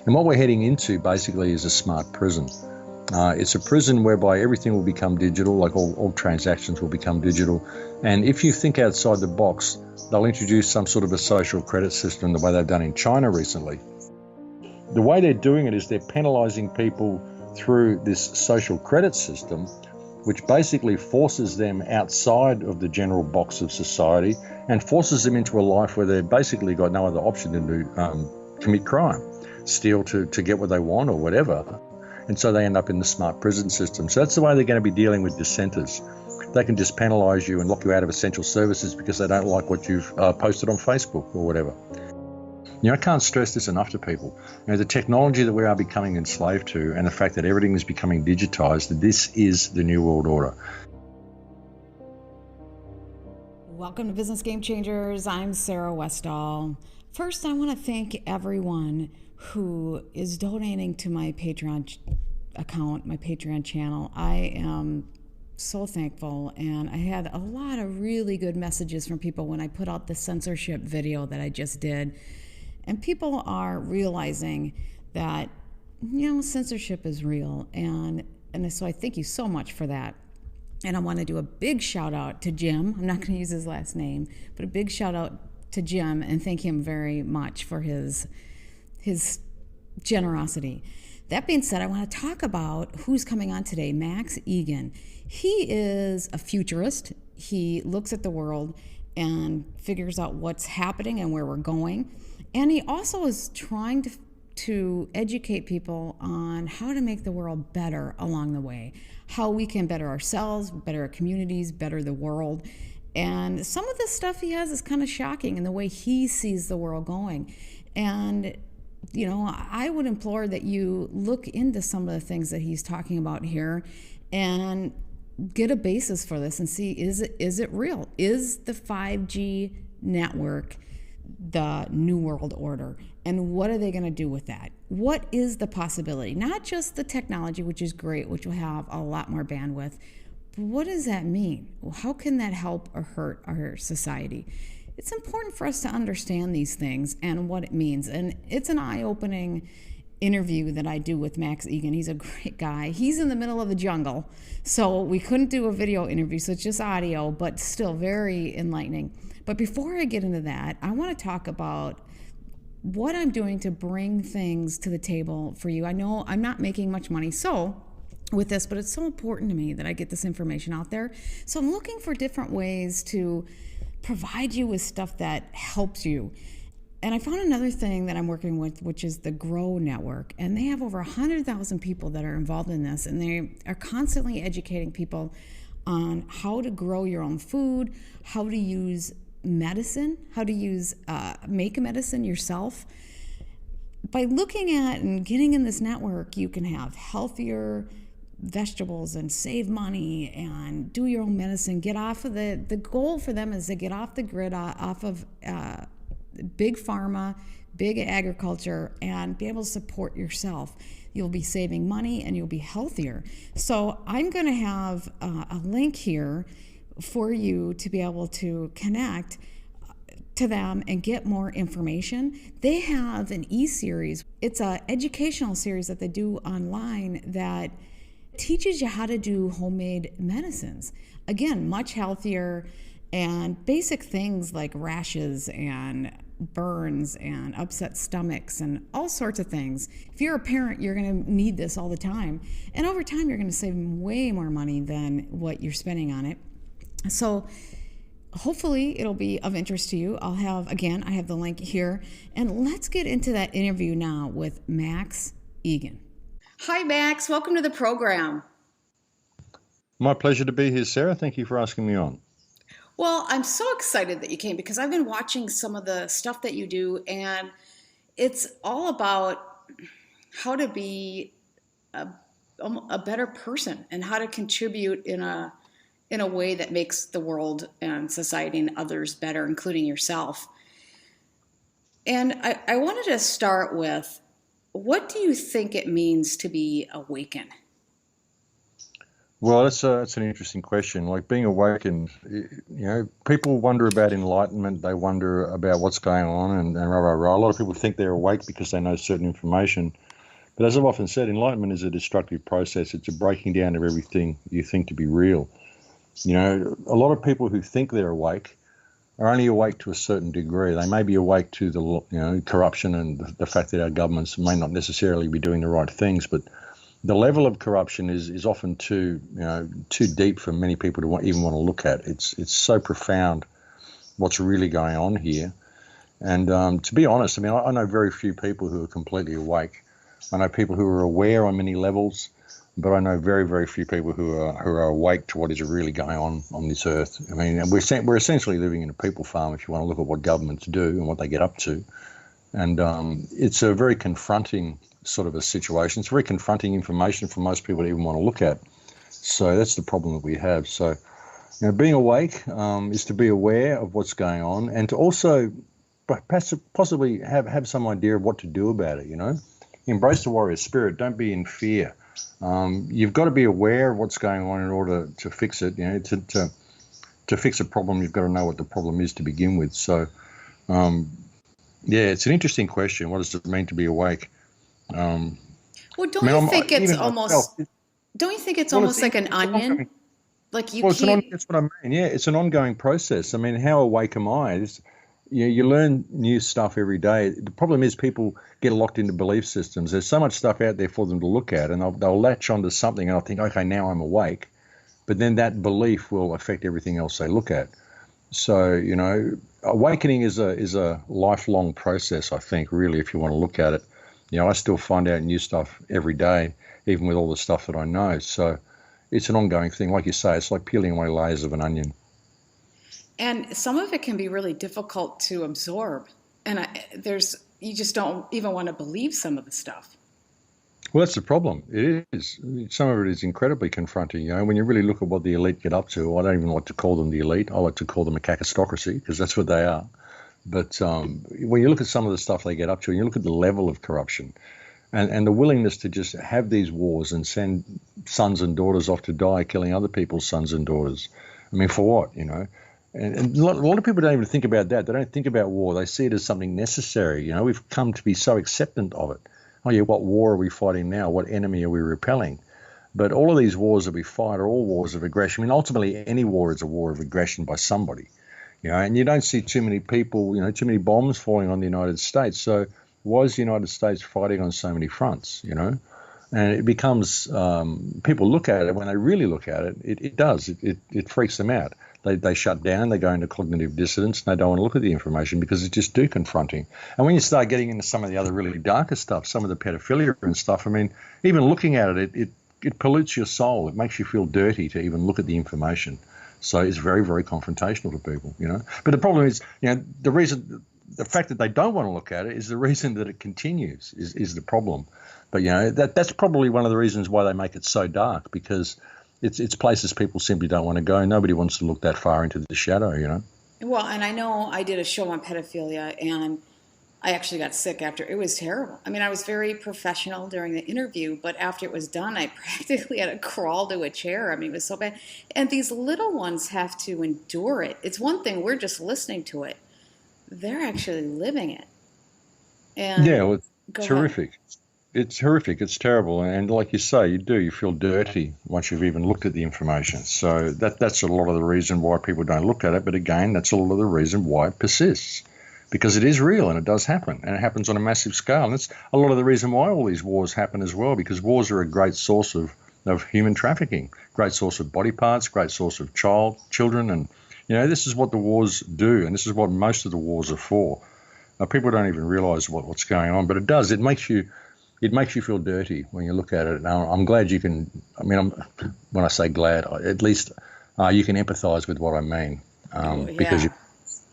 And what we're heading into basically is a smart prison. It's a prison whereby everything will become digital, like all transactions will become digital. And if you think outside the box, they'll introduce some sort of a social credit system the way they've done in China recently. The way they're doing it is they're penalising people through this social credit system, which basically forces them outside of the general box of society and forces them into a life where they've basically got no other option than to commit crime, steal to get what they want or whatever. And so they end up in the smart prison system. So that's the way they're going to be dealing with dissenters. They can just penalise you and lock you out of essential services because they don't like what you've posted on Facebook or whatever. I can't stress this enough to people. The technology that we are becoming enslaved to and the fact that everything is becoming digitized, this is the new world order. Welcome to Business Game Changers. I'm Sarah Westall. First, I want to thank everyone who is donating to my Patreon account, my Patreon channel. I am so thankful, and I had a lot of really good messages from people when I put out the censorship video that I just did. And people are realizing that, censorship is real. And so I thank you so much for that. And I want to do a big shout out to Jim. I'm not going to use his last name, but a big shout out to Jim and thank him very much for his generosity. That being said, I want to talk about who's coming on today, Max Igan. He is a futurist. He looks at the world and figures out what's happening and where we're going. And he also is trying to educate people on how to make the world better along the way, how we can better ourselves, better our communities, better the world. And some of the stuff he has is kind of shocking in the way he sees the world going. And, I would implore that you look into some of the things that he's talking about here and get a basis for this and see, is it real? Is the 5G network the new world order? And what are they going to do with that? What is the possibility? Not just the technology, which is great, which will have a lot more bandwidth, but what does that mean? How can that help or hurt our society? It's important for us to understand these things and what it means. And it's an eye-opening interview that I do with Max Igan. He's a great guy. He's in the middle of the jungle, so we couldn't do a video interview, so it's just audio, but still very enlightening. But before I get into that, I want to talk about what I'm doing to bring things to the table for you. I know I'm not making much money with this, but it's so important to me that I get this information out there. So I'm looking for different ways to provide you with stuff that helps you. And I found another thing that I'm working with, which is the Grow Network. And they have over 100,000 people that are involved in this. And they are constantly educating people on how to grow your own food, how to use medicine, how to make a medicine yourself. By looking at and getting in this network, you can have healthier vegetables and save money and do your own medicine. Get off of the goal for them is to get off the grid, off of big pharma, big agriculture, and be able to support yourself. You'll be saving money and you'll be healthier. So I'm going to have a link here for you to be able to connect to them and get more information. They have an e-series. It's an educational series that they do online that teaches you how to do homemade medicines. Again, much healthier, and basic things like rashes and burns and upset stomachs and all sorts of things. If you're a parent, you're going to need this all the time. And over time, you're going to save way more money than what you're spending on it. So hopefully it'll be of interest to you. I have the link here. And let's get into that interview now with Max Igan. Hi, Max. Welcome to the program. My pleasure to be here, Sarah. Thank you for asking me on. Well, I'm so excited that you came because I've been watching some of the stuff that you do, and it's all about how to be a better person and how to contribute in a way that makes the world and society and others better, including yourself. And I wanted to start with, what do you think it means to be awakened? Well, that's an interesting question. Like being awakened, people wonder about enlightenment. They wonder about what's going on, and rah rah rah. A lot of people think they're awake because they know certain information. But as I've often said, enlightenment is a destructive process. It's a breaking down of everything you think to be real. A lot of people who think they're awake are only awake to a certain degree. They may be awake to the corruption and the fact that our governments may not necessarily be doing the right things, but the level of corruption is often too deep for many people to even want to look at. It's so profound what's really going on here. And to be honest, I mean, I know very few people who are completely awake. I know people who are aware on many levels, but I know very, very few people who are awake to what is really going on this earth. I mean, we're essentially living in a people farm if you want to look at what governments do and what they get up to. And it's a very confronting sort of a situation. It's very confronting information for most people to even want to look at. So that's the problem that we have. So, being awake is to be aware of what's going on and to also possibly have some idea of what to do about it. Embrace the warrior spirit. Don't be in fear. You've got to be aware of what's going on in order to fix it. To fix a problem, you've got to know what the problem is to begin with. So, it's an interesting question. What does it mean to be awake? Well, don't you think it's almost? Don't you think it's almost like an onion? Like you keep. That's what I mean. Yeah, it's an ongoing process. I mean, how awake am I? You learn new stuff every day. The problem is people get locked into belief systems. There's so much stuff out there for them to look at, and they'll latch onto something, and I'll think, okay, now I'm awake. But then that belief will affect everything else they look at. So, awakening is a lifelong process, I think, really, if you want to look at it. I still find out new stuff every day, even with all the stuff that I know. So it's an ongoing thing. Like you say, it's like peeling away layers of an onion. And some of it can be really difficult to absorb. And you just don't even want to believe some of the stuff. Well, that's the problem. It is. Some of it is incredibly confronting. When you really look at what the elite get up to, I don't even like to call them the elite. I like to call them a cacistocracy because that's what they are. But when you look at some of the stuff they get up to, and you look at the level of corruption and the willingness to just have these wars and send sons and daughters off to die, killing other people's sons and daughters. I mean, for what, And a lot of people don't even think about that. They don't think about war. They see it as something necessary. We've come to be so acceptant of it. Oh, yeah, what war are we fighting now? What enemy are we repelling? But all of these wars that we fight are all wars of aggression. I mean, ultimately, any war is a war of aggression by somebody. And you don't see too many people, too many bombs falling on the United States. So why is the United States fighting on so many fronts, And it becomes, people look at it, when they really look at it, it freaks them out. They shut down, they go into cognitive dissonance, and they don't want to look at the information because it's just too confronting. And when you start getting into some of the other really darker stuff, some of the pedophilia and stuff, I mean, even looking at it, it pollutes your soul. It makes you feel dirty to even look at the information. So it's very, very confrontational to people, But the problem is, the fact that they don't want to look at it is the reason that it continues is the problem. But, that's probably one of the reasons why they make it so dark, because it's places people simply don't want to go. Nobody wants to look that far into the shadow, Well, and I know I did a show on pedophilia, and I actually got sick after. It was terrible. I mean, I was very professional during the interview, but after it was done, I practically had to crawl to a chair. I mean, it was so bad. And these little ones have to endure it. It's one thing, we're just listening to it. They're actually living it. And yeah, well, it's horrific. It's horrific. It's terrible. And like you say, you feel dirty once you've even looked at the information. So that's a lot of the reason why people don't look at it. But again, that's a lot of the reason why it persists. Because it is real and it does happen, and it happens on a massive scale. And that's a lot of the reason why all these wars happen as well, because wars are a great source of human trafficking, great source of body parts, great source of children. And, this is what the wars do, and this is what most of the wars are for. People don't even realize what's going on, but it does. It makes you feel dirty when you look at it. Now, I'm glad you can, when I say glad, at least you can empathize with what I mean, because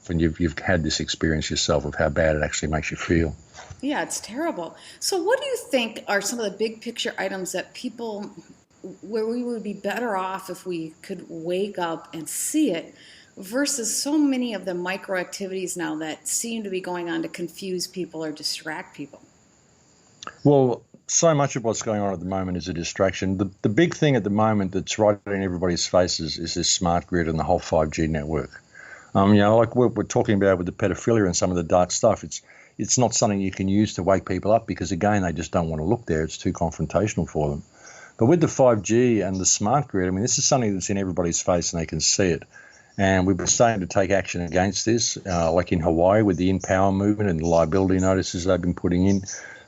when you've had this experience yourself of how bad it actually makes you feel. Yeah, it's terrible. So what do you think are some of the big picture items that where we would be better off if we could wake up and see it, versus so many of the micro activities now that seem to be going on to confuse people or distract people? Well, So much of what's going on at the moment is a distraction. The big thing at the moment that's right in everybody's faces is this smart grid and the whole 5G network. Like we're talking about with the pedophilia and some of the dark stuff, it's not something you can use to wake people up because, again, they just don't want to look there. It's too confrontational for them. But with the 5G and the smart grid, I mean, this is something that's in everybody's face and they can see it. And we've been starting to take action against this, like in Hawaii with the In-Power movement and the liability notices they've been putting in.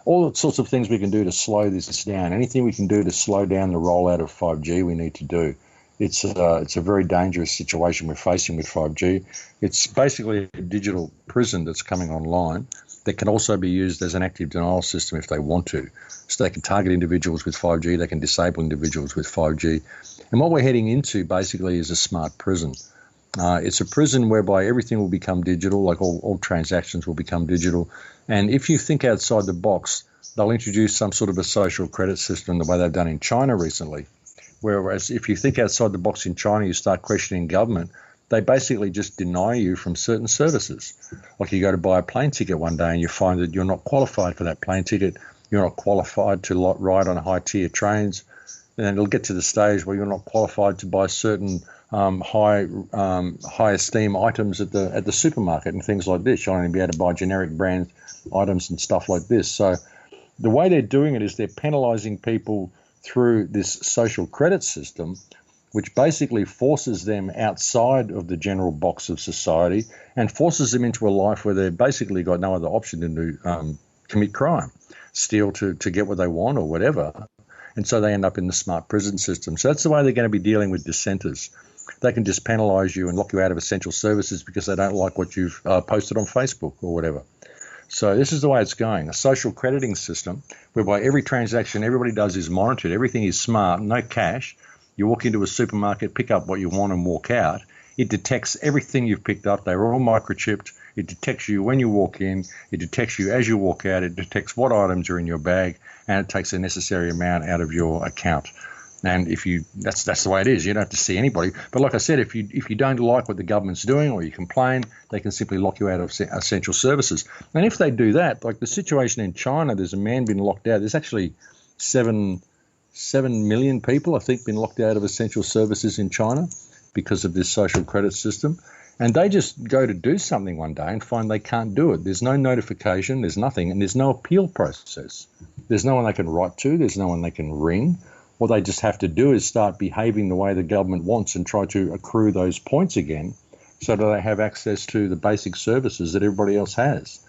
All sorts of things we can do to slow this down. Anything we can do to slow down the rollout of 5G, we need to do. It's a very dangerous situation we're facing with 5G. It's basically a digital prison that's coming online that can also be used as an active denial system if they want to. So they can target individuals with 5G, they can disable individuals with 5G. And what we're heading into basically is a smart prison. It's a prison whereby everything will become digital, like all transactions will become digital. And if you think outside the box, they'll introduce some sort of a social credit system the way they've done in China recently. Whereas if you think outside the box in China, you start questioning government, they basically just deny you from certain services. Like you go to buy a plane ticket one day and you find that you're not qualified for that plane ticket, you're not qualified to ride on high-tier trains, and it'll get to the stage where you're not qualified to buy certain high esteem items at the supermarket and things like this. You'll only be able to buy generic brand items and stuff like this. So the way they're doing it is they're penalising people through this social credit system, which basically forces them outside of the general box of society and forces them into a life where they've basically got no other option than to commit crime, steal to get what they want or whatever. And so they end up in the smart prison system. So that's the way they're going to be dealing with dissenters. They can just penalise you and lock you out of essential services because they don't like what you've posted on Facebook or whatever. So this is the way it's going, a social crediting system whereby every transaction everybody does is monitored. Everything is smart, no cash. You walk into a supermarket, pick up what you want and walk out. It detects everything you've picked up. They're all microchipped. It detects you when you walk in. It detects you as you walk out. It detects what items are in your bag, and it takes a necessary amount out of your account. And that's the way it is. You don't have to see anybody. But like I said, if you don't like what the government's doing or you complain, they can simply lock you out of essential services. And if they do that, like the situation in China, there's a man been locked out. There's actually 7 million people, I think, been locked out of essential services in China because of this social credit system. And they just go to do something one day and find they can't do it. There's no notification, there's nothing, and there's no appeal process. There's no one they can write to, there's no one they can ring. What they just have to do is start behaving the way the government wants and try to accrue those points again so that they have access to the basic services that everybody else has.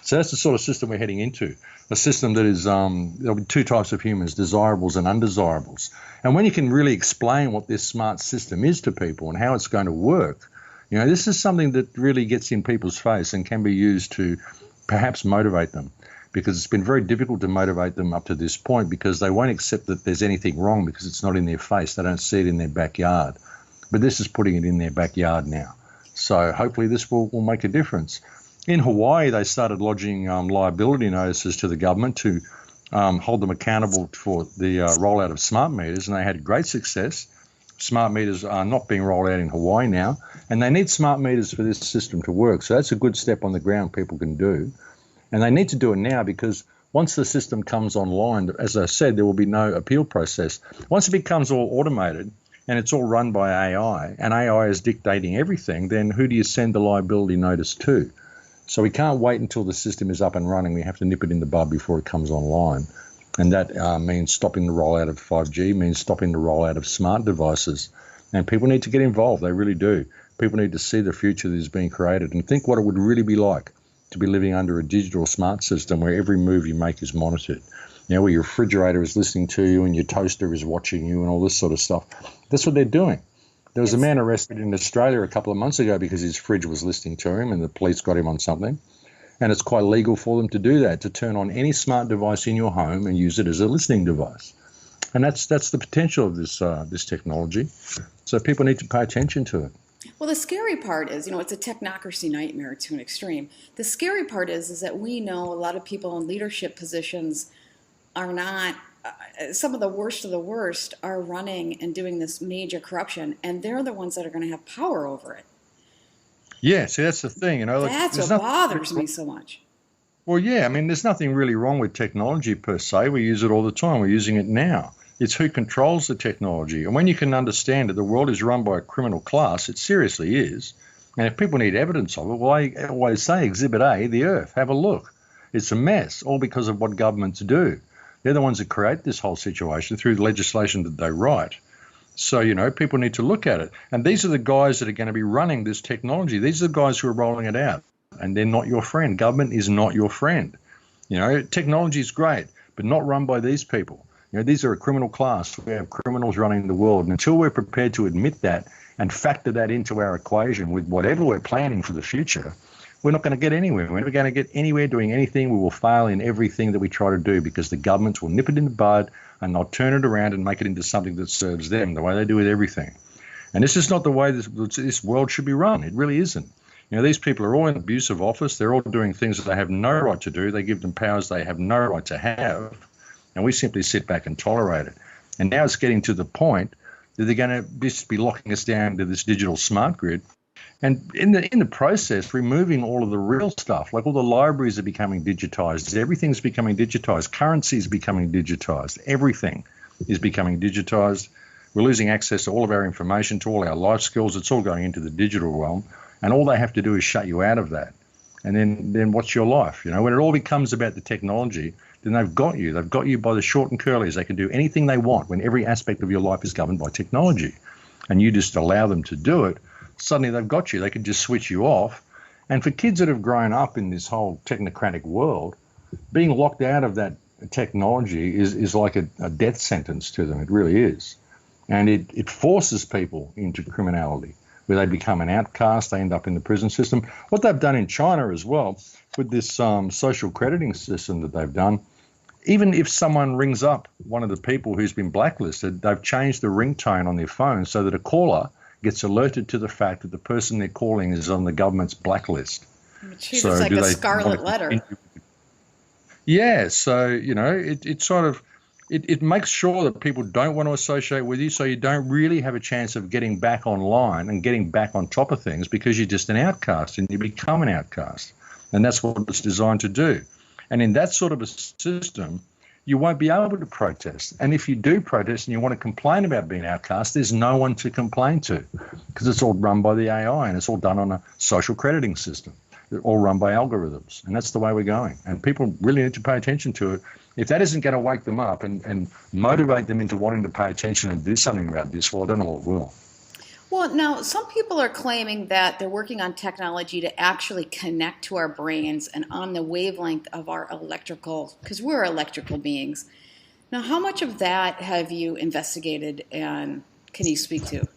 So that's the sort of system we're heading into, a system that is, there'll be two types of humans, desirables and undesirables. And when you can really explain what this smart system is to people and how it's going to work, this is something that really gets in people's face and can be used to perhaps motivate them. Because it's been very difficult to motivate them up to this point because they won't accept that there's anything wrong because it's not in their face. They don't see it in their backyard. But this is putting it in their backyard now. So hopefully this will make a difference. In Hawaii, they started lodging liability notices to the government to hold them accountable for the rollout of smart meters, and they had great success. Smart meters are not being rolled out in Hawaii now, and they need smart meters for this system to work. So that's a good step on the ground people can do. And they need to do it now because once the system comes online, as I said, there will be no appeal process. Once it becomes all automated and it's all run by AI, and AI is dictating everything, then who do you send the liability notice to? So we can't wait until the system is up and running. We have to nip it in the bud before it comes online. And that means stopping the rollout of 5G, means stopping the rollout of smart devices. And people need to get involved. They really do. People need to see the future that is being created and think what it would really be like to be living under a digital smart system where every move you make is monitored. Where your refrigerator is listening to you and your toaster is watching you and all this sort of stuff. That's what they're doing. There was a man arrested in Australia a couple of months ago because his fridge was listening to him and the police got him on something. And it's quite legal for them to do that, to turn on any smart device in your home and use it as a listening device. And that's the potential of this technology. So people need to pay attention to it. Well, the scary part is, it's a technocracy nightmare to an extreme. The scary part is that we know a lot of people in leadership positions are not, some of the worst are running and doing this major corruption, and they're the ones that are going to have power over it. Yeah, see, that's the thing. That's what bothers me so much. Well, yeah, I mean, there's nothing really wrong with technology per se. We use it all the time. We're using it now. It's who controls the technology. And when you can understand that the world is run by a criminal class, it seriously is. And if people need evidence of it, well, I always say Exhibit A, the Earth, have a look. It's a mess, all because of what governments do. They're the ones that create this whole situation through the legislation that they write. So, people need to look at it. And these are the guys that are going to be running this technology. These are the guys who are rolling it out. And they're not your friend. Government is not your friend. Technology is great, but not run by these people. These are a criminal class. We have criminals running the world. And until we're prepared to admit that and factor that into our equation with whatever we're planning for the future, we're not going to get anywhere. We're never going to get anywhere doing anything. We will fail in everything that we try to do because the governments will nip it in the bud and they'll turn it around and make it into something that serves them, the way they do with everything. And this is not the way this world should be run. It really isn't. These people are all in abusive office. They're all doing things that they have no right to do. They give them powers they have no right to have. And we simply sit back and tolerate it. And now it's getting to the point that they're going to just be locking us down to this digital smart grid. And in the process, removing all of the real stuff, like all the libraries are becoming digitized. Everything's becoming digitized. Currency is becoming digitized. Everything is becoming digitized. We're losing access to all of our information, to all our life skills. It's all going into the digital realm. And all they have to do is shut you out of that. And then what's your life? When it all becomes about the technology, then they've got you. They've got you by the short and curlies. They can do anything they want when every aspect of your life is governed by technology. And you just allow them to do it. Suddenly they've got you. They can just switch you off. And for kids that have grown up in this whole technocratic world, being locked out of that technology is like a death sentence to them. It really is. And it forces people into criminality, where they become an outcast, they end up in the prison system. What they've done in China as well, with this social crediting system that they've done, even if someone rings up one of the people who's been blacklisted, they've changed the ringtone on their phone so that a caller gets alerted to the fact that the person they're calling is on the government's blacklist. Jeez, so it's like a scarlet letter. Yeah, so, it sort of, it makes sure that people don't want to associate with you, so you don't really have a chance of getting back online and getting back on top of things because you're just an outcast and you become an outcast. And that's what it's designed to do. And in that sort of a system, you won't be able to protest. And if you do protest and you want to complain about being outcast, there's no one to complain to because it's all run by the AI and it's all done on a social crediting system. They're all run by algorithms. And that's the way we're going. And people really need to pay attention to it. If that isn't going to wake them up and motivate them into wanting to pay attention and do something about this, well, I don't know what will. Well, now, some people are claiming that they're working on technology to actually connect to our brains and on the wavelength of our electrical, because we're electrical beings. Now, how much of that have you investigated and can you speak to?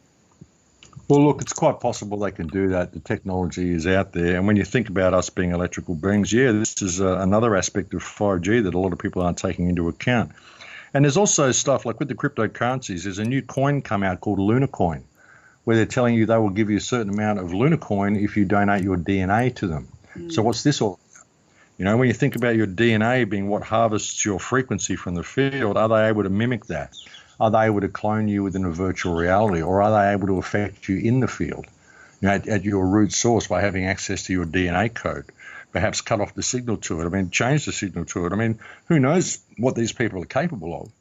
Well, look, it's quite possible they can do that. The technology is out there. And when you think about us being electrical beings, yeah, this is another aspect of 5G that a lot of people aren't taking into account. And there's also stuff like with the cryptocurrencies, there's a new coin come out called Lunar Coin, where they're telling you they will give you a certain amount of Lunar Coin if you donate your DNA to them. So what's this all about? When you think about your DNA being what harvests your frequency from the field, are they able to mimic that? Are they able to clone you within a virtual reality, or are they able to affect you in the field, at your root source by having access to your DNA code? Perhaps cut off the signal to it. Change the signal to it. Who knows what these people are capable of?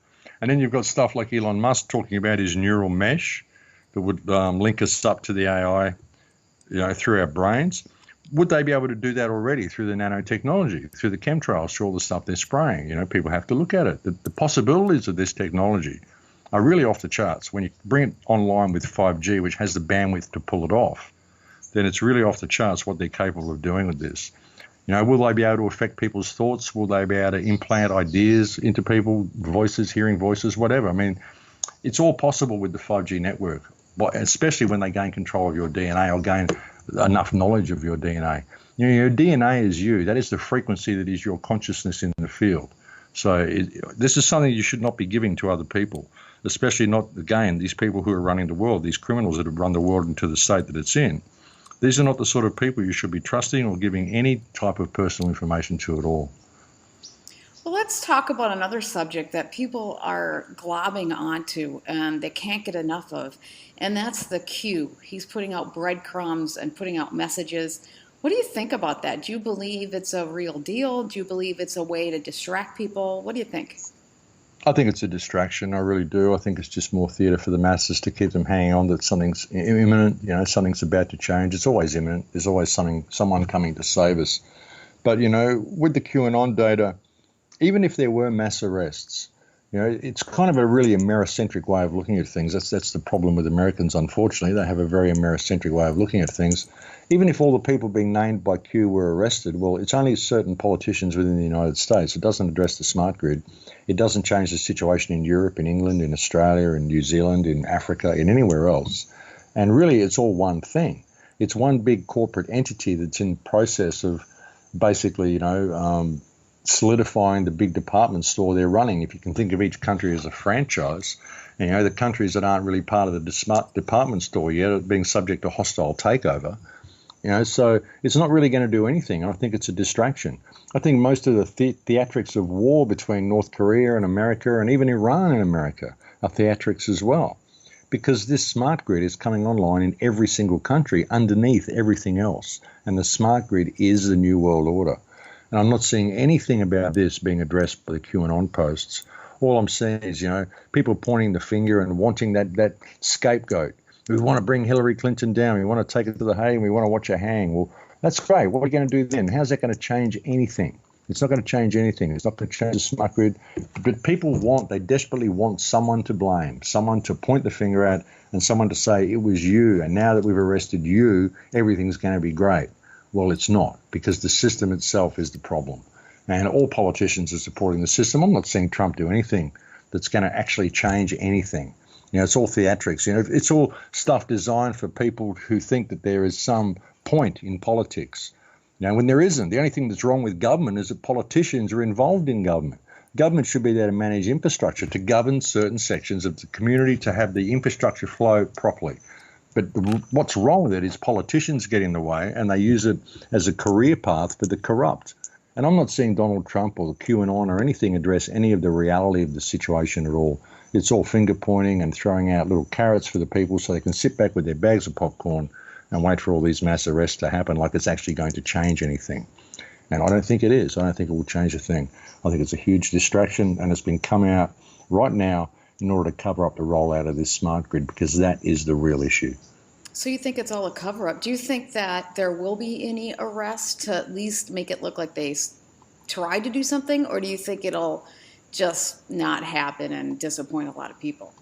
And then you've got stuff like Elon Musk talking about his neural mesh that would link us up to the AI, through our brains. Would they be able to do that already through the nanotechnology, through the chemtrails, through all the stuff they're spraying? People have to look at it. The possibilities of this technology are really off the charts. When you bring it online with 5G, which has the bandwidth to pull it off, then it's really off the charts what they're capable of doing with this. Will they be able to affect people's thoughts? Will they be able to implant ideas into people, voices, hearing voices, whatever? It's all possible with the 5G network, but especially when they gain control of your DNA or gain enough knowledge of your DNA. Your DNA is you. That is the frequency that is your consciousness in the field. So this is something you should not be giving to other people, especially not, again, these people who are running the world, these criminals that have run the world into the state that it's in. These are not the sort of people you should be trusting or giving any type of personal information to at all. Well, let's talk about another subject that people are globbing onto and they can't get enough of, and that's the Q. He's putting out breadcrumbs and putting out messages. What do you think about that? Do you believe it's a real deal? Do you believe it's a way to distract people? What do you think? I think it's a distraction. I really do. I think it's just more theatre for the masses to keep them hanging on that something's imminent. Something's about to change. It's always imminent. There's always someone coming to save us. But with the QAnon data, even if there were mass arrests, it's kind of a really Americentric way of looking at things. That's the problem with Americans, unfortunately. They have a very Americentric way of looking at things. Even if all the people being named by Q were arrested, well, it's only certain politicians within the United States. It doesn't address the smart grid. It doesn't change the situation in Europe, in England, in Australia, in New Zealand, in Africa, in anywhere else. And really, it's all one thing. It's one big corporate entity that's in process of basically, solidifying the big department store they're running. If you can think of each country as a franchise, the countries that aren't really part of the smart department store yet are being subject to hostile takeover. So it's not really going to do anything. I think it's a distraction. I think most of the theatrics of war between North Korea and America and even Iran and America are theatrics as well, because this smart grid is coming online in every single country underneath everything else. And the smart grid is the new world order. And I'm not seeing anything about this being addressed by the QAnon posts. All I'm seeing is, people pointing the finger and wanting that scapegoat. We want to bring Hillary Clinton down. We want to take it to the Hague and we want to watch her hang. Well, that's great. What are we going to do then? How's that going to change anything? It's not going to change anything. It's not going to change the smart grid. But they desperately want someone to blame, someone to point the finger at, and someone to say, it was you. And now that we've arrested you, everything's going to be great. Well, it's not, because the system itself is the problem. And all politicians are supporting the system. I'm not seeing Trump do anything that's going to actually change anything. It's all theatrics. It's all stuff designed for people who think that there is some point in politics. When there isn't. The only thing that's wrong with government is that politicians are involved in government. Government should be there to manage infrastructure, to govern certain sections of the community, to have the infrastructure flow properly. But what's wrong with it is politicians get in the way and they use it as a career path for the corrupt. And I'm not seeing Donald Trump or the QAnon or anything address any of the reality of the situation at all. It's all finger pointing and throwing out little carrots for the people so they can sit back with their bags of popcorn and wait for all these mass arrests to happen like it's actually going to change anything. And I don't think it is. I don't think it will change a thing. I think it's a huge distraction, and it's been coming out right now in order to cover up the rollout of this smart grid, because that is the real issue. So you think it's all a cover-up. Do you think that there will be any arrests to at least make it look like they tried to do something, or do you think it'll just not happen and disappoint a lot of people?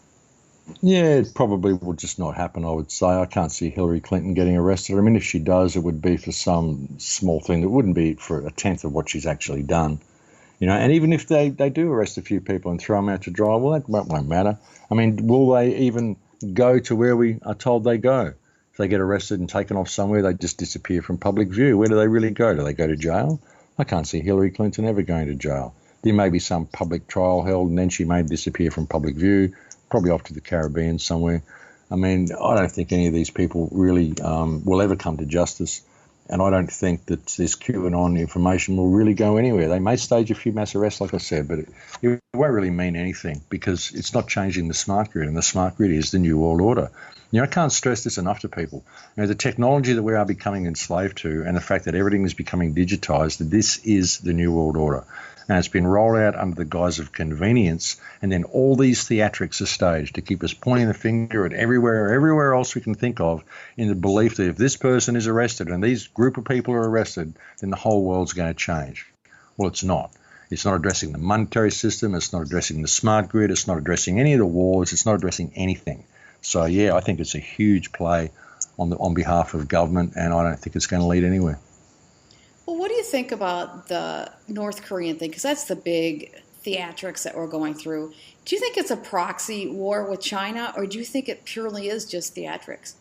Yeah, it probably will just not happen, I would say. I can't see Hillary Clinton getting arrested. I mean, if she does, it would be for some small thing. It wouldn't be for a tenth of what she's actually done. And even if they do arrest a few people and throw them out to dry, well, that won't matter. I mean, will they even go to where we are told they go? If they get arrested and taken off somewhere, they just disappear from public view. Where do they really go? Do they go to jail? I can't see Hillary Clinton ever going to jail. There may be some public trial held, and then she may disappear from public view, probably off to the Caribbean somewhere. I mean, I don't think any of these people really will ever come to justice. And I don't think that this QAnon information will really go anywhere. They may stage a few mass arrests, like I said, but it won't really mean anything, because it's not changing the smart grid, and the smart grid is the new world order. I can't stress this enough to people. The technology that we are becoming enslaved to, and the fact that everything is becoming digitized, this is the new world order. And it's been rolled out under the guise of convenience, and then all these theatrics are staged to keep us pointing the finger at everywhere else we can think of, in the belief that if this person is arrested and these group of people are arrested, then the whole world's going to change. Well, it's not. It's not addressing the monetary system. It's not addressing the smart grid. It's not addressing any of the wars. It's not addressing anything. So, yeah, I think it's a huge play on behalf of government, and I don't think it's going to lead anywhere. Well, what do you think about the North Korean thing? Because that's the big theatrics that we're going through. Do you think it's a proxy war with China, or do you think it purely is just theatrics?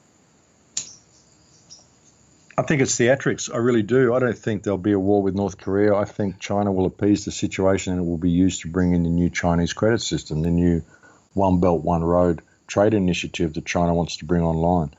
I think it's theatrics. I really do. I don't think there'll be a war with North Korea. I think China will appease the situation, and it will be used to bring in the new Chinese credit system, the new One Belt, One Road trade initiative that China wants to bring online.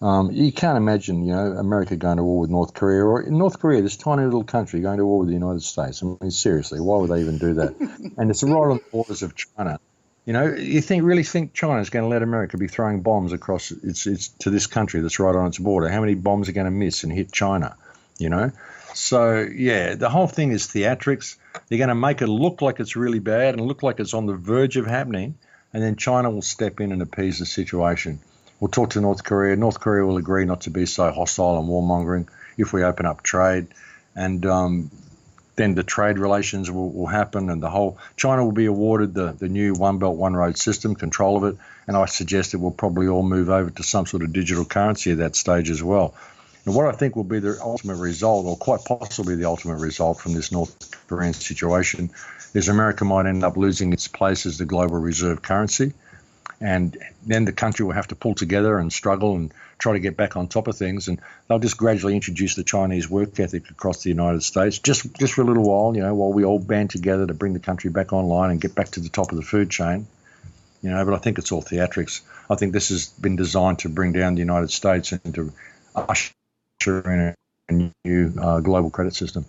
You can't imagine, America going to war with North Korea, or in North Korea, this tiny little country, going to war with the United States. I mean, seriously, why would they even do that? And it's right on the borders of China. You really think China is going to let America be throwing bombs across its to this country that's right on its border? How many bombs are going to miss and hit China? you know. So, yeah, the whole thing is theatrics. They're going to make it look like it's really bad and look like it's on the verge of happening, and then China will step in and appease the situation. We'll talk to North Korea. North Korea will agree not to be so hostile and warmongering if we open up trade. And then the trade relations will happen, and the whole China will be awarded the new One Belt, One Road system, control of it. And I suggest it will probably all move over to some sort of digital currency at that stage as well. And what I think will be the ultimate result, or quite possibly the ultimate result from this North Korean situation, is America might end up losing its place as the global reserve currency. And then the country will have to pull together and struggle and try to get back on top of things. And they'll just gradually introduce the Chinese work ethic across the United States, just for a little while, while we all band together to bring the country back online and get back to the top of the food chain. But I think it's all theatrics. I think this has been designed to bring down the United States and to usher in a new global credit system.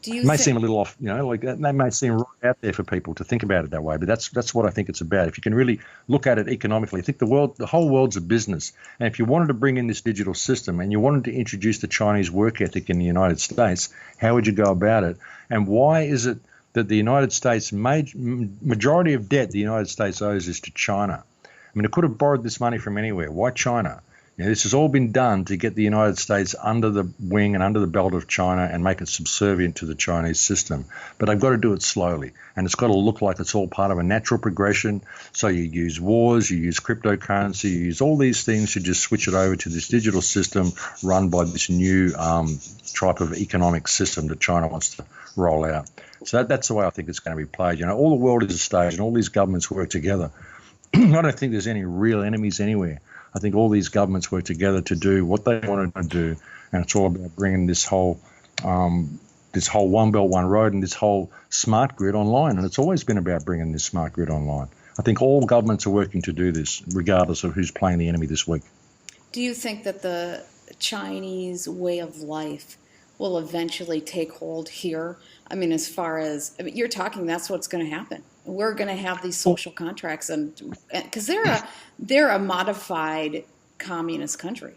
It may seem a little off, like that may seem right out there for people to think about it that way, but that's what I think it's about. If you can really look at it economically, I think the whole world's a business. And if you wanted to bring in this digital system and you wanted to introduce the Chinese work ethic in the United States, how would you go about it? And why is it that the United States, majority of debt the United States owes is to China? I mean, it could have borrowed this money from anywhere. Why China? This has all been done to get the United States under the wing and under the belt of China and make it subservient to the Chinese system. But they've got to do it slowly, and it's got to look like it's all part of a natural progression. So you use wars, you use cryptocurrency, you use all these things to just switch it over to this digital system run by this new type of economic system that China wants to roll out. So that's the way I think it's going to be played. All the world is a stage, and all these governments work together. I don't think there's any real enemies anywhere. I think all these governments work together to do what they want to do, and it's all about bringing this whole One Belt, One Road and this whole smart grid online. And it's always been about bringing this smart grid online. I think all governments are working to do this, regardless of who's playing the enemy this week. Do you think that the Chinese way of life will eventually take hold here? I mean, you're talking, that's what's going to happen. We're going to have these social contracts, and because they're a modified communist country.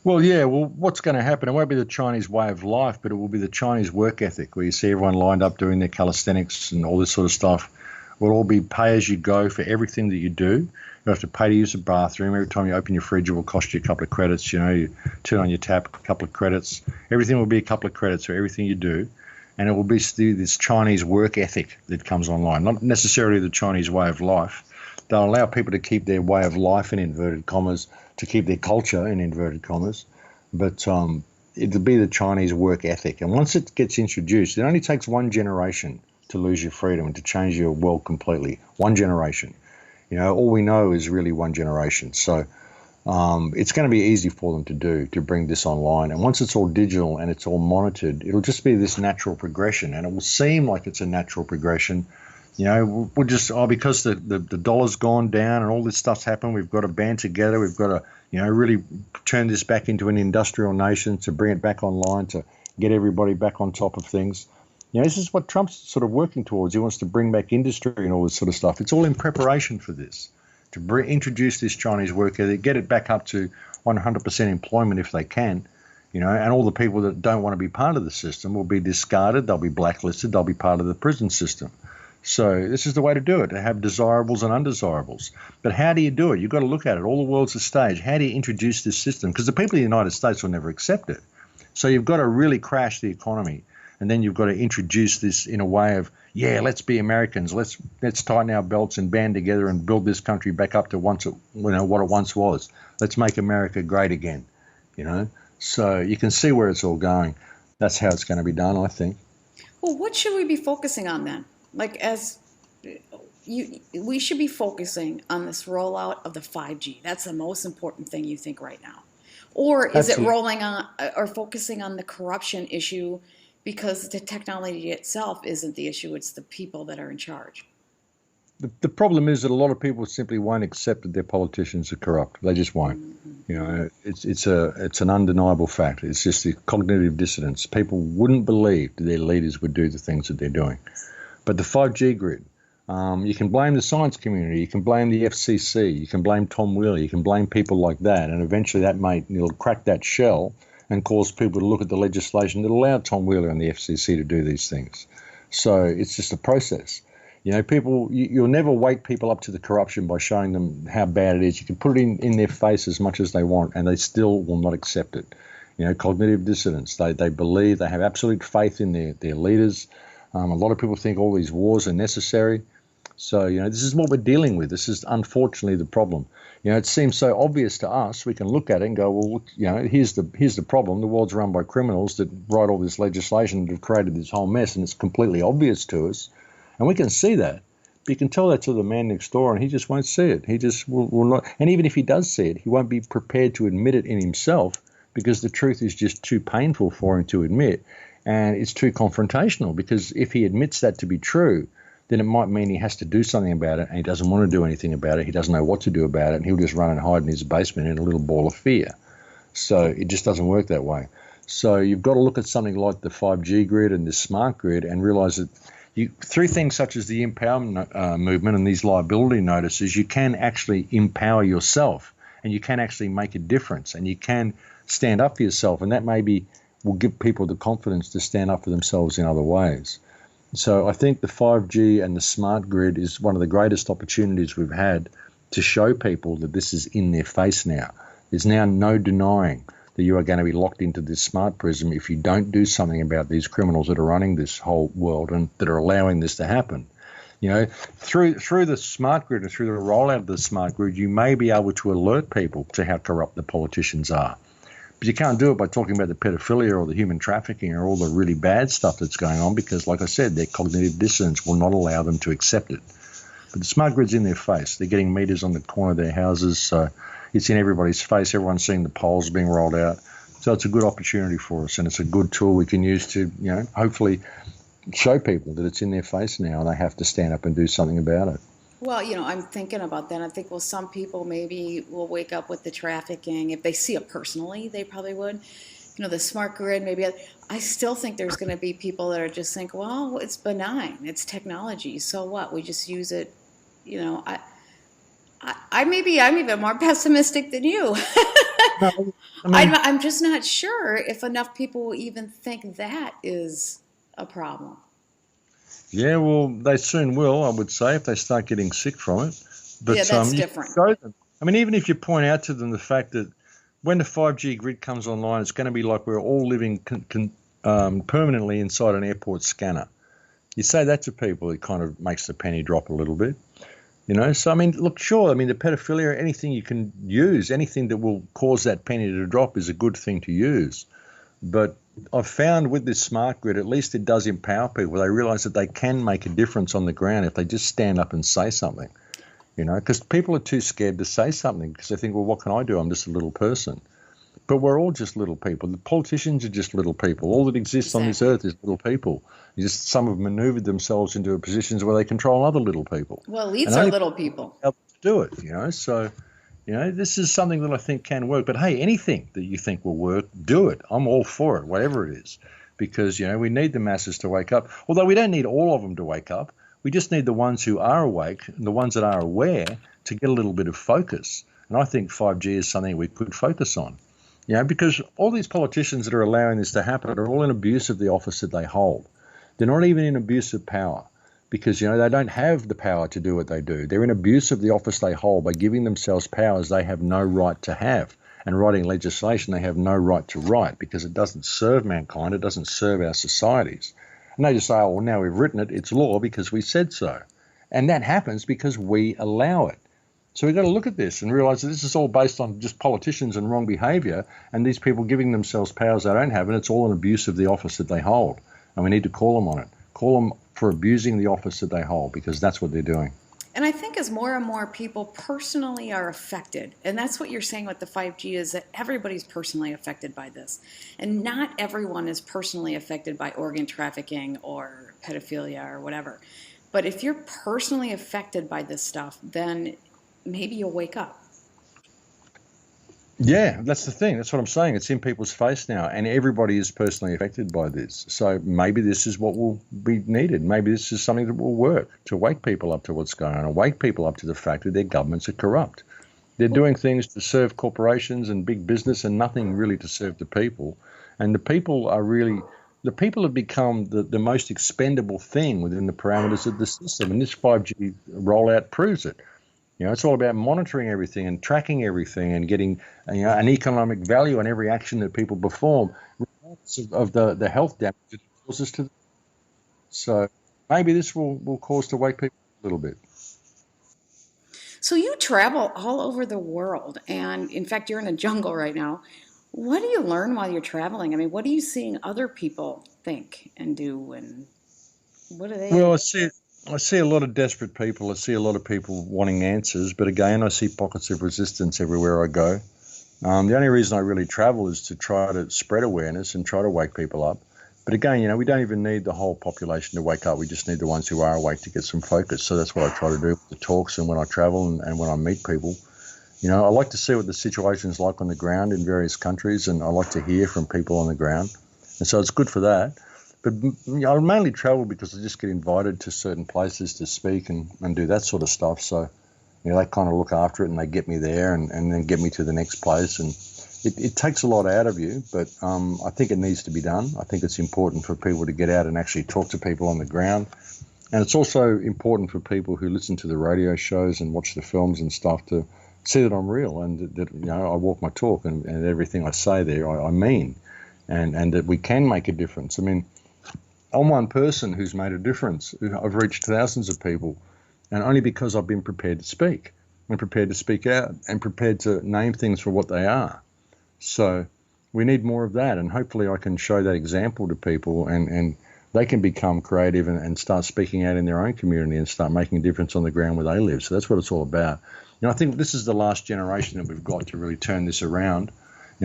Well, yeah. Well, what's going to happen? It won't be the Chinese way of life, but it will be the Chinese work ethic, where you see everyone lined up doing their calisthenics and all this sort of stuff. Will all be pay as you go for everything that you do. You have to pay to use the bathroom. Every time you open your fridge, it will cost you a couple of credits. You turn on your tap, a couple of credits. Everything will be a couple of credits for everything you do. And it will be this Chinese work ethic that comes online, not necessarily the Chinese way of life. They'll allow people to keep their way of life in inverted commas, to keep their culture in inverted commas, but it'll be the Chinese work ethic. And once it gets introduced, it only takes one generation to lose your freedom and to change your world completely. One generation. All we know is really one generation. So it's going to be easy for them to bring this online. And once it's all digital and it's all monitored, it'll just be this natural progression, and it will seem like it's a natural progression. We'll just, because the dollar's gone down and all this stuff's happened, we've got to band together. We've got to, really turn this back into an industrial nation, to bring it back online, to get everybody back on top of things. This is what Trump's sort of working towards. He wants to bring back industry and all this sort of stuff. It's all in preparation for this, to introduce this Chinese work ethic, get it back up to 100% employment if they can, and all the people that don't want to be part of the system will be discarded. They'll be blacklisted. They'll be part of the prison system. So this is the way to do it, to have desirables and undesirables. But how do you do it? You've got to look at it. All the world's a stage. How do you introduce this system? Because the people in the United States will never accept it. So you've got to really crash the economy. And then you've got to introduce this in a way of, let's be Americans. Let's tighten our belts and band together and build this country back up to what it once was. Let's make America great again. So you can see where it's all going. That's how it's going to be done, I think. Well, what should we be focusing on then? We should be focusing on this rollout of the 5G. That's the most important thing you think right now. Or is it rolling on or focusing on the corruption issue, because the technology itself isn't the issue, it's the people that are in charge? The problem is that a lot of people simply won't accept that their politicians are corrupt. They just won't. It's an undeniable fact. It's just the cognitive dissonance. People wouldn't believe that their leaders would do the things that they're doing. But the 5G grid, you can blame the science community, you can blame the FCC, you can blame Tom Wheeler, you can blame people like that, and eventually it'll crack that shell, and cause people to look at the legislation that allowed Tom Wheeler and the FCC to do these things. So it's just a process. People, you'll never wake people up to the corruption by showing them how bad it is. You can put it in their face as much as they want, and they still will not accept it. Cognitive dissonance. They believe, they have absolute faith in their leaders. A lot of people think all these wars are necessary. So, this is what we're dealing with. This is unfortunately the problem. It seems so obvious to us. We can look at it and go, well, here's the problem. The world's run by criminals that write all this legislation that have created this whole mess, and it's completely obvious to us. And we can see that. But you can tell that to the man next door, and he just won't see it. He just will not. And even if he does see it, he won't be prepared to admit it in himself, because the truth is just too painful for him to admit. And it's too confrontational, because if he admits that to be true, then it might mean he has to do something about it, and he doesn't want to do anything about it. He doesn't know what to do about it, and he'll just run and hide in his basement in a little ball of fear. So it just doesn't work that way. So you've got to look at something like the 5G grid and the smart grid and realize that through things such as the empowerment movement and these liability notices, you can actually empower yourself, and you can actually make a difference, and you can stand up for yourself, and that maybe will give people the confidence to stand up for themselves in other ways. So I think the 5G and the smart grid is one of the greatest opportunities we've had to show people that this is in their face now. There's now no denying that you are going to be locked into this smart prism if you don't do something about these criminals that are running this whole world and that are allowing this to happen. Through the smart grid and through the rollout of the smart grid, you may be able to alert people to how corrupt the politicians are. But you can't do it by talking about the pedophilia or the human trafficking or all the really bad stuff that's going on, because, like I said, their cognitive dissonance will not allow them to accept it. But the smart grid's in their face. They're getting meters on the corner of their houses, so it's in everybody's face. Everyone's seeing the polls being rolled out. So it's a good opportunity for us, and it's a good tool we can use to, hopefully show people that it's in their face now and they have to stand up and do something about it. Well, I'm thinking about that. I think, well, some people maybe will wake up with the trafficking. If they see it personally, they probably would. The smart grid, maybe. I still think there's going to be people that are just think, well, it's benign. It's technology. So what? We just use it. I'm even more pessimistic than you. No, I'm just not sure if enough people will even think that is a problem. Yeah, well, they soon will, I would say, if they start getting sick from it. But yeah, that's different. Show them. Even if you point out to them the fact that when the 5G grid comes online, it's going to be like we're all living permanently inside an airport scanner. You say that to people, it kind of makes the penny drop a little bit. So, look, sure, the pedophilia, anything you can use, anything that will cause that penny to drop is a good thing to use. But I've found with this smart grid, at least it does empower people. They realize that they can make a difference on the ground if they just stand up and say something, because people are too scared to say something because they think, well, what can I do? I'm just a little person. But we're all just little people. The politicians are just little people. All that exists on this earth is little people. Some have maneuvered themselves into positions where they control other little people. Well, elites are little people. Able to do it, So, this is something that I think can work. But hey, anything that you think will work, do it. I'm all for it, whatever it is, because we need the masses to wake up. Although we don't need all of them to wake up. We just need the ones who are awake and the ones that are aware to get a little bit of focus. And I think 5G is something we could focus on. Because all these politicians that are allowing this to happen are all in abuse of the office that they hold. They're not even in abuse of power because, they don't have the power to do what they do. They're in abuse of the office they hold by giving themselves powers they have no right to have, and writing legislation they have no right to write because it doesn't serve mankind, it doesn't serve our societies. And they just say, oh, well, now we've written it, it's law because we said so. And that happens because we allow it. So we've got to look at this and realize that this is all based on just politicians and wrong behavior and these people giving themselves powers they don't have, and it's all an abuse of the office that they hold. And we need to call them on it. Call them for abusing the office that they hold, because that's what they're doing. And I think as more and more people personally are affected, and that's what you're saying with the 5G, is that everybody's personally affected by this. And not everyone is personally affected by organ trafficking or pedophilia or whatever. But if you're personally affected by this stuff, then maybe you'll wake up. Yeah, that's the thing. That's what I'm saying. It's in people's face now, and everybody is personally affected by this. So maybe this is what will be needed. Maybe this is something that will work to wake people up to what's going on and wake people up to the fact that their governments are corrupt. They're doing things to serve corporations and big business and nothing really to serve the people. And the people have become the most expendable thing within the parameters of the system. And this 5G rollout proves it. It's all about monitoring everything and tracking everything and getting, an economic value on every action that people perform, regardless of the health damage it causes to them. So maybe this will cause to wake people up a little bit. So you travel all over the world, and in fact, you're in a jungle right now. What do you learn while you're traveling? I mean, what are you seeing other people think and do, and what do Well, they? I see a lot of desperate people. I see a lot of people wanting answers, but again, I see pockets of resistance everywhere I go. The only reason I really travel is to try to spread awareness and try to wake people up. But again, we don't even need the whole population to wake up. We just need the ones who are awake to get some focus. So that's what I try to do with the talks and when I travel and when I meet people. I like to see what the situation's like on the ground in various countries, and I like to hear from people on the ground. And so it's good for that. But I mainly travel because I just get invited to certain places to speak and do that sort of stuff. So, they kind of look after it and they get me there and then get me to the next place. And it takes a lot out of you, but I think it needs to be done. I think it's important for people to get out and actually talk to people on the ground. And it's also important for people who listen to the radio shows and watch the films and stuff to see that I'm real and that I walk my talk and everything I say there I mean, and that we can make a difference. I mean, I'm one person who's made a difference. I've reached thousands of people, and only because I've been prepared to speak and prepared to speak out and prepared to name things for what they are. So we need more of that, and hopefully I can show that example to people and they can become creative and start speaking out in their own community and start making a difference on the ground where they live. So that's what it's all about. I think this is the last generation that we've got to really turn this around.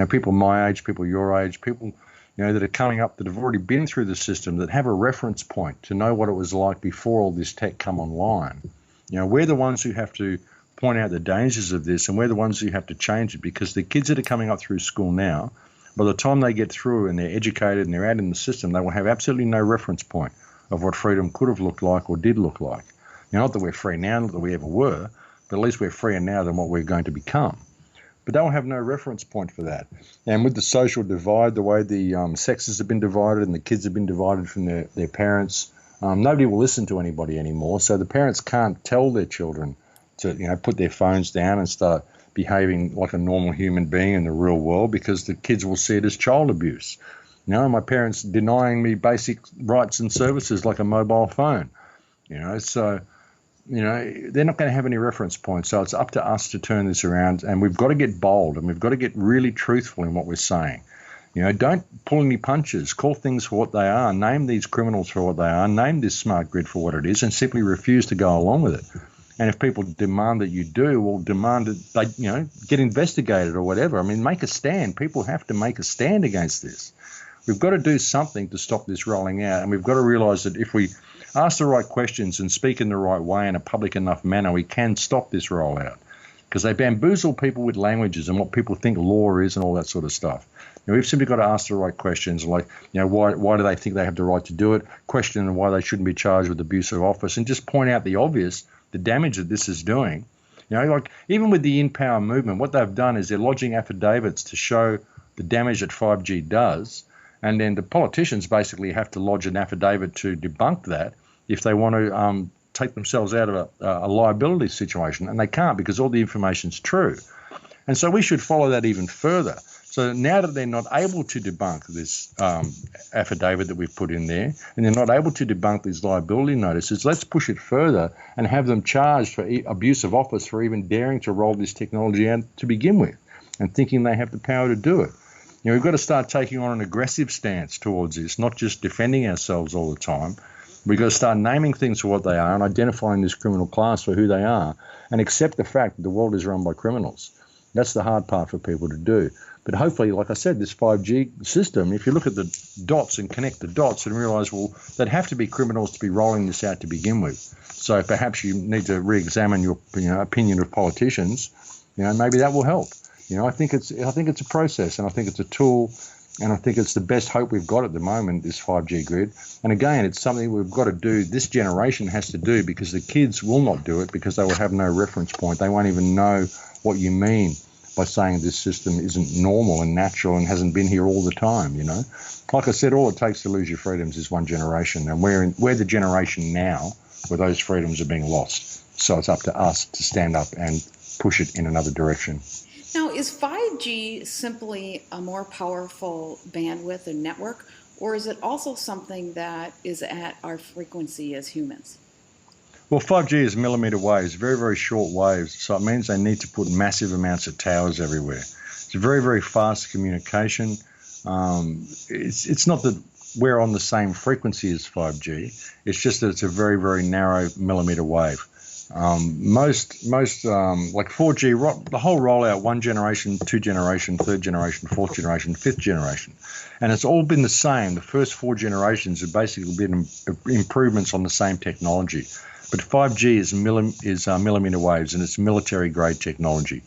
People my age, people your age, people that are coming up that have already been through the system, that have a reference point to know what it was like before all this tech come online. We're the ones who have to point out the dangers of this, and we're the ones who have to change it, because the kids that are coming up through school now, by the time they get through and they're educated and they're out in the system, they will have absolutely no reference point of what freedom could have looked like or did look like. Not that we're free now, not that we ever were, but at least we're freer now than what we're going to become. But they will have no reference point for that. And with the social divide, the way the sexes have been divided and the kids have been divided from their parents, nobody will listen to anybody anymore. So the parents can't tell their children to put their phones down and start behaving like a normal human being in the real world, because the kids will see it as child abuse. My parents denying me basic rights and services like a mobile phone. So they're not going to have any reference points. So it's up to us to turn this around, and we've got to get bold and we've got to get really truthful in what we're saying. Don't pull any punches. Call things for what they are. Name these criminals for what they are. Name this smart grid for what it is, and simply refuse to go along with it. And if people demand that you do, well, demand that they, get investigated or whatever. I mean, make a stand. People have to make a stand against this. We've got to do something to stop this rolling out, and we've got to realise that if we ask the right questions and speak in the right way in a public enough manner, we can stop this rollout, because they bamboozle people with languages and what people think law is and all that sort of stuff. We've simply got to ask the right questions, like, why do they think they have the right to do it? Question why they shouldn't be charged with abuse of office, and just point out the obvious, the damage that this is doing. Like even with the In Power movement, what they've done is they're lodging affidavits to show the damage that 5G does, and then the politicians basically have to lodge an affidavit to debunk that if they want to take themselves out of a liability situation, and they can't because all the information's true. And so we should follow that even further. So now that they're not able to debunk this affidavit that we've put in there, and they're not able to debunk these liability notices, let's push it further and have them charged for abuse of office for even daring to roll this technology out to begin with and thinking they have the power to do it. We've got to start taking on an aggressive stance towards this, not just defending ourselves all the time. We've got to start naming things for what they are and identifying this criminal class for who they are, and accept the fact that the world is run by criminals. That's the hard part for people to do. But hopefully, like I said, this 5G system, if you look at the dots and connect the dots and realise, well, they'd have to be criminals to be rolling this out to begin with. So perhaps you need to re-examine your opinion of politicians. Maybe that will help. I think it's a process, and I think it's a tool, and I think it's the best hope we've got at the moment, this 5G grid. And again, it's something we've got to do. This generation has to do, because the kids will not do it because they will have no reference point. They won't even know what you mean by saying this system isn't normal and natural and hasn't been here all the time, you know. Like I said, all it takes to lose your freedoms is one generation, and we're the generation now where those freedoms are being lost. So it's up to us to stand up and push it in another direction. Now, is 5G simply a more powerful bandwidth and network, or is it also something that is at our frequency as humans? Well, 5G is millimeter waves, very, very short waves. So it means they need to put massive amounts of towers everywhere. It's a very, very fast communication. It's not that we're on the same frequency as 5G. It's just that it's a very, very narrow millimeter wave. Most like 4G, the whole rollout, one generation, two generation, third generation, fourth generation, fifth generation. And it's all been the same. The first 4 generations have basically been improvements on the same technology. But 5G is millimeter waves, and it's military-grade technology.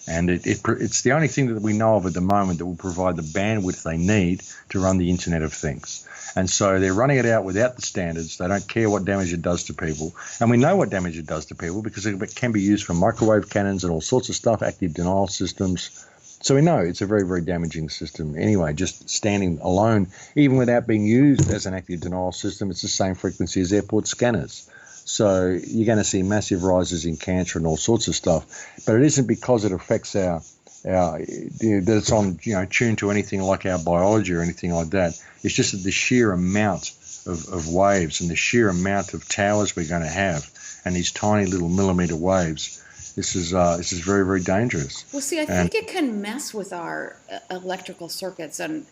And it's the only thing that we know of at the moment that will provide the bandwidth they need to run the Internet of Things. And so they're running it out without the standards. They don't care what damage it does to people. And we know what damage it does to people because it can be used for microwave cannons and all sorts of stuff, active denial systems. So we know it's a very, very damaging system. Anyway, just standing alone, even without being used as an active denial system, it's the same frequency as airport scanners. So you're going to see massive rises in cancer and all sorts of stuff. But it isn't because it affects that it's on, tuned to anything like our biology or anything like that. It's just that the sheer amount of waves and the sheer amount of towers we're going to have and these tiny little millimeter waves, this is very, very dangerous. Well, see, I think it can mess with our electrical circuits and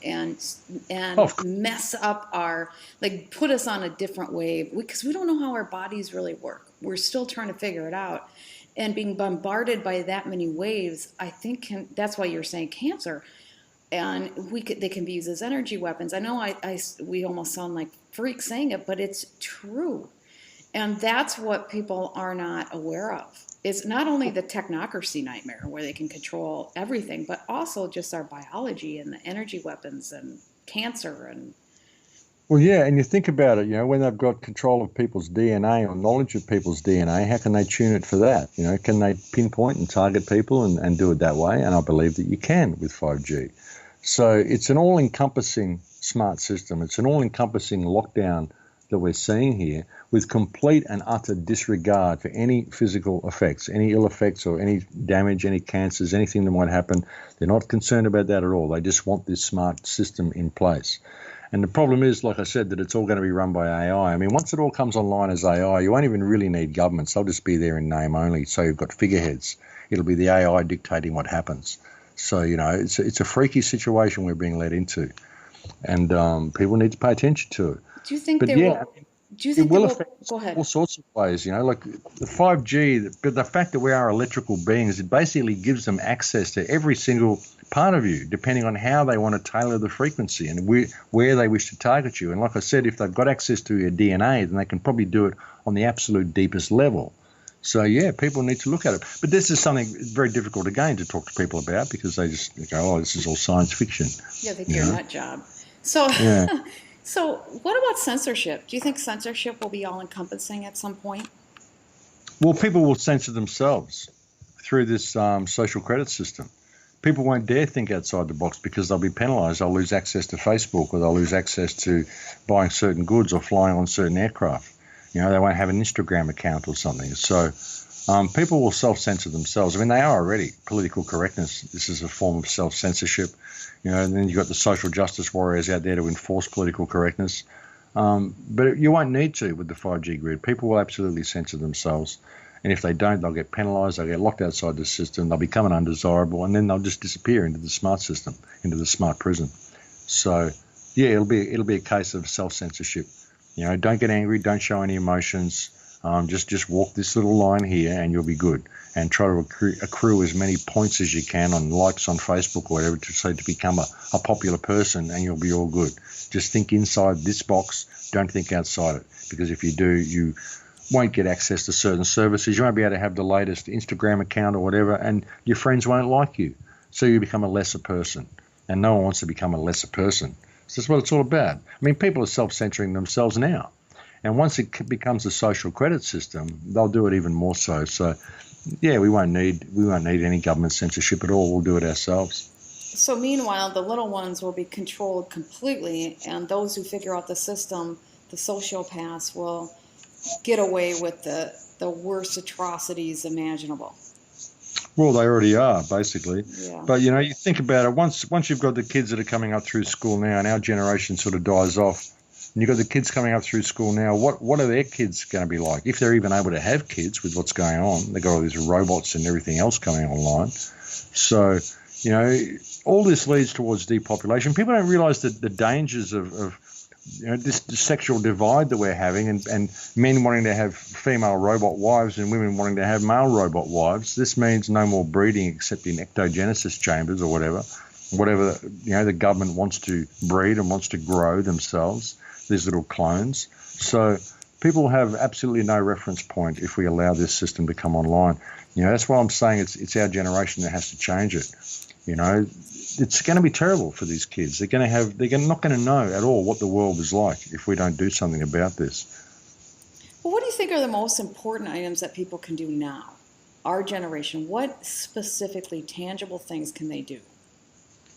mess up put us on a different wave because we don't know how our bodies really work. We're still trying to figure it out. And being bombarded by that many waves, I think that's why you're saying cancer. And they can be used as energy weapons. I know we almost sound like freaks saying it, but it's true. And that's what people are not aware of. It's not only the technocracy nightmare where they can control everything, but also just our biology and the energy weapons and cancer and... Well, yeah, and you think about it, when they've got control of people's DNA or knowledge of people's DNA, how can they tune it for that? Can they pinpoint and target people and do it that way? And I believe that you can with 5G. So it's an all-encompassing smart system. It's an all-encompassing lockdown that we're seeing here with complete and utter disregard for any physical effects, any ill effects or any damage, any cancers, anything that might happen. They're not concerned about that at all. They just want this smart system in place. And the problem is, like I said, that it's all going to be run by AI. I mean, once it all comes online as AI, you won't even really need governments. They'll just be there in name only. So you've got figureheads. It'll be the AI dictating what happens. So, it's a freaky situation we're being led into. And people need to pay attention to it. Do you think it will affect go ahead. all sorts of ways, like the 5G, but the fact that we are electrical beings, it basically gives them access to every single part of you, depending on how they want to tailor the frequency and where they wish to target you. And like I said, if they've got access to your DNA, then they can probably do it on the absolute deepest level. So, yeah, people need to look at it. But this is something very difficult, again, to talk to people about because they just go, this is all science fiction. Yeah, they do a nut job. So, yeah. So what about censorship? Do you think censorship will be all-encompassing at some point? Well, people will censor themselves through this social credit system. People won't dare think outside the box because they'll be penalised. They'll lose access to Facebook or they'll lose access to buying certain goods or flying on certain aircraft. They won't have an Instagram account or something. So people will self-censor themselves. I mean, they are already. Political correctness, this is a form of self-censorship. And then you've got the social justice warriors out there to enforce political correctness. But you won't need to with the 5G grid. People will absolutely censor themselves. And if they don't, they'll get penalised, they'll get locked outside the system, they'll become an undesirable, and then they'll just disappear into the smart system, into the smart prison. So, yeah, it'll be a case of self-censorship. Don't get angry, don't show any emotions. Just walk this little line here and you'll be good. And try to accrue as many points as you can on likes on Facebook or whatever to become a popular person, and you'll be all good. Just think inside this box, don't think outside it. Because if you do, you won't get access to certain services. You won't be able to have the latest Instagram account or whatever, and your friends won't like you. So you become a lesser person. And no one wants to become a lesser person. So that's what it's all about. I mean, people are self-censoring themselves now. And once it becomes a social credit system, they'll do it even more so. So yeah, we won't need any government censorship at all. We'll do it ourselves. So meanwhile, the little ones will be controlled completely, and those who figure out the system, the sociopaths, will get away with the worst atrocities imaginable. Well, they already are, basically. Yeah. But, you think about it, once you've got the kids that are coming up through school now, and our generation sort of dies off, and you've got the kids coming up through school now, what are their kids going to be like? If they're even able to have kids with what's going on, they've got all these robots and everything else coming online. So, all this leads towards depopulation. People don't realise that the dangers of this sexual divide that we're having, and men wanting to have female robot wives and women wanting to have male robot wives. This means no more breeding except in ectogenesis chambers or whatever the government wants to breed and wants to grow themselves, these little clones. So people have absolutely no reference point if we allow this system to come online. That's why I'm saying it's our generation that has to change it. It's going to be terrible for these kids. They're not going to know at all what the world is like if we don't do something about this. Well, what do you think are the most important items that people can do now? Our generation, what specifically tangible things can they do?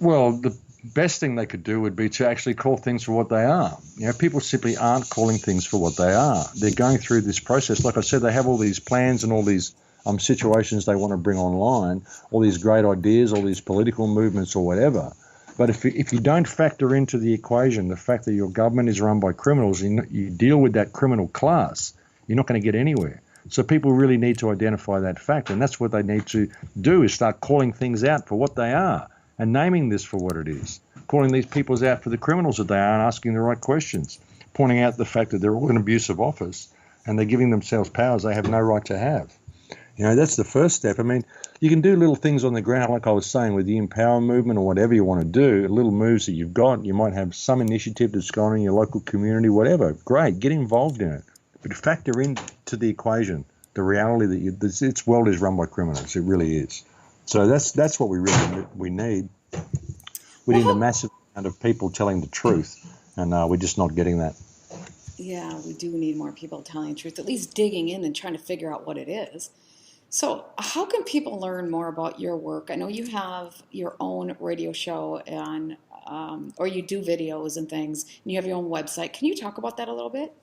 Well, the best thing they could do would be to actually call things for what they are. People simply aren't calling things for what they are. They're going through this process. Like I said, they have all these plans and all these situations they want to bring online, all these great ideas, all these political movements or whatever. But if you don't factor into the equation the fact that your government is run by criminals and you deal with that criminal class, you're not going to get anywhere. So people really need to identify that fact, and that's what they need to do, is start calling things out for what they are and naming this for what it is, calling these people out for the criminals that they are and asking the right questions, pointing out the fact that they're all in abusive office and they're giving themselves powers they have no right to have. That's the first step. I mean, you can do little things on the ground, like I was saying, with the Empower movement or whatever you want to do, little moves that you've got. You might have some initiative that's going on in your local community, whatever. Great, get involved in it. But factor into the equation the reality that this world is run by criminals. It really is. So that's what we need. We need a massive amount of people telling the truth, and we're just not getting that. Yeah, we do need more people telling the truth, at least digging in and trying to figure out what it is. So how can people learn more about your work? I know you have your own radio show and or you do videos and things, and you have your own website. Can you talk about that a little bit?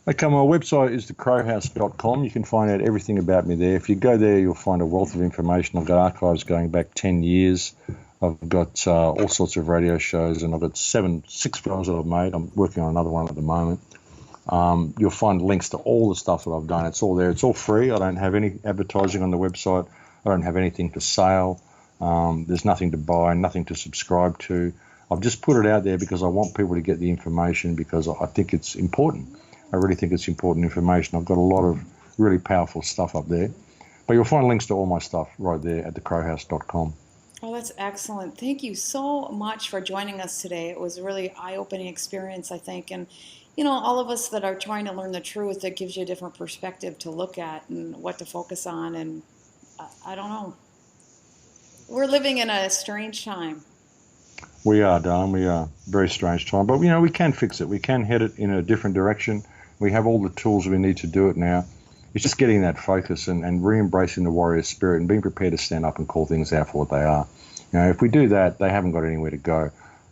Okay, my website is thecrowhouse.com. You can find out everything about me there. If you go there, you'll find a wealth of information. I've got archives going back 10 years. I've got all sorts of radio shows, and I've got 6 films that I've made. I'm working on another one at the moment. You'll find links to all the stuff that I've done. It's all there. It's all free. I don't have any advertising on the website. I don't have anything for sale. There's nothing to buy, nothing to subscribe to. I've just put it out there because I want people to get the information, because I think it's important. I really think it's important information. I've got a lot of really powerful stuff up there. But you'll find links to all my stuff right there at thecrowhouse.com. Oh, that's excellent. Thank you so much for joining us today. It was a really eye-opening experience, I think. And, all of us that are trying to learn the truth, it gives you a different perspective to look at and what to focus on. And I don't know. We're living in a strange time. We are, darling. We are. Very strange time. But, we can fix it. We can head it in a different direction. We have all the tools we need to do it now. It's just getting that focus and re-embracing the warrior spirit and being prepared to stand up and call things out for what they are. If we do that, they haven't got anywhere to go.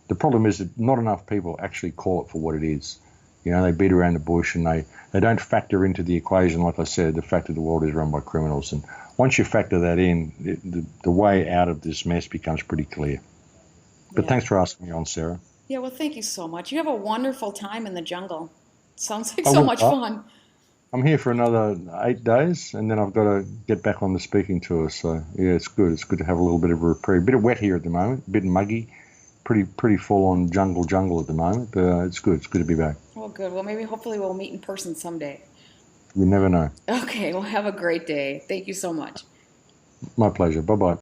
The problem is that not enough people actually call it for what it is. They beat around the bush and they don't factor into the equation, like I said, the fact that the world is run by criminals. And once you factor that in, the way out of this mess becomes pretty clear. But Thanks for asking me on, Sarah. Yeah, well, thank you so much. You have a wonderful time in the jungle. Sounds like so much fun. I'm here for another 8 days, and then I've got to get back on the speaking tour. So, yeah, it's good. It's good to have a little bit of a reprieve. A bit of wet here at the moment, a bit muggy, pretty full-on jungle at the moment. But it's good. It's good to be back. Well, good. Well, hopefully we'll meet in person someday. You never know. Okay, well, have a great day. Thank you so much. My pleasure. Bye-bye.